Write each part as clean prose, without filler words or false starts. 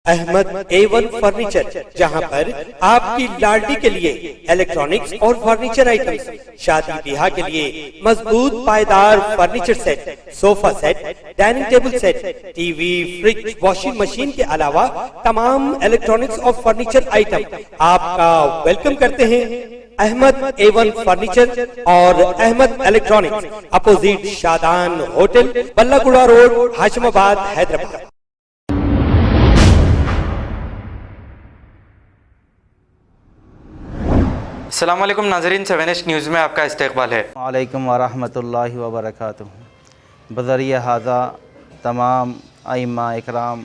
Ahmad A1 furniture, जहां पर आपकी लाडली के लिए इलेक्ट्रॉनिक्स और फर्नीचर आइटम्स, शादी ब्याह के लिए मजबूत पायदार furniture set, sofa set, dining table set, TV, fridge, washing machine के अलावा तमाम इलेक्ट्रॉनिक्स और फर्नीचर आइटम आपका वेलकम करते हैं। अहमद A1 फर्नीचर और Ahmed electronics, opposite Shadan hotel, Ballaguda road, Hashimabad, Hyderabad. अस्सलाम वालेकुम नाज़रीन, 7H न्यूज़ में आपका इस्तक़बाल है। वालेकुम वरहमतुल्लाहि वबरकातुहू। बज़रिया हाज़ा तमाम अइम्मा इकराम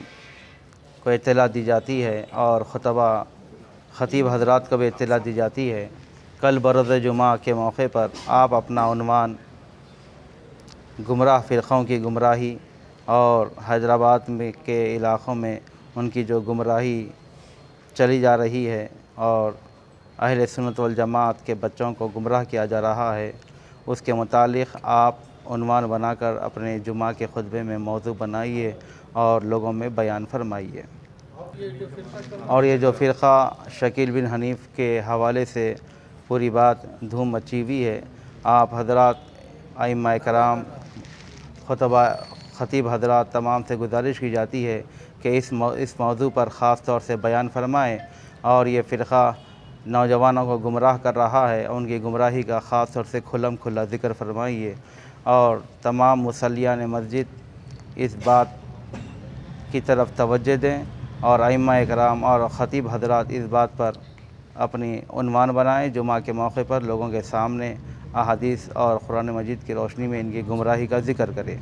को इत्तला दी जाती है और खुतबा ख़तीब हज़रात को भी इत्तला दी जाती है। कल बरोज़ जुमा के मौके पर आप अपना उन्वान गुमराह फ़िरक़ों की गुमराही और हैदराबाद में के इलाक़ों में उनकी जो गुमराही चली जा रही है और अहले सुन्नत वल जमात के बच्चों को गुमराह किया जा रहा है, उसके मुतालिक आप उन्वान बनाकर अपने जुमा के खुतबे में मौजू बनाइए और लोगों में बयान फरमाइए। और ये जो फ़िरक़ा शकील बिन हनीफ़ के हवाले से पूरी बात धूम मची हुई है, आप हज़रात अइम्मा इकराम ख़तीब हज़रात तमाम से गुजारिश की जाती है कि इस मौजू पर ख़ास तौर से बयान फरमाएँ। और ये फ़िरक़ा नौजवानों को गुमराह कर रहा है, उनकी गुमराही का ख़ास तौर से खुल्लम खुल्ला ज़िक्र फरमाइए और तमाम मुसल्लियान मस्जिद इस बात की तरफ तवज्जो दें और अइम्मा इकराम और ख़तीब हज़रात इस बात पर अपनी उन्वान बनाएं, जुमा के मौके पर लोगों के सामने अहादीस और कुरान मजीद की रोशनी में इनकी गुमराही का ज़िक्र करें।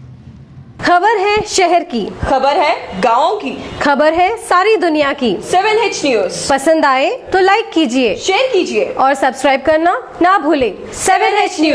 खबर है शहर की, खबर है गाँव की, खबर है सारी दुनिया की। 7H न्यूज़ पसंद आए तो लाइक कीजिए, शेयर कीजिए और सब्सक्राइब करना ना भूलें। 7H news.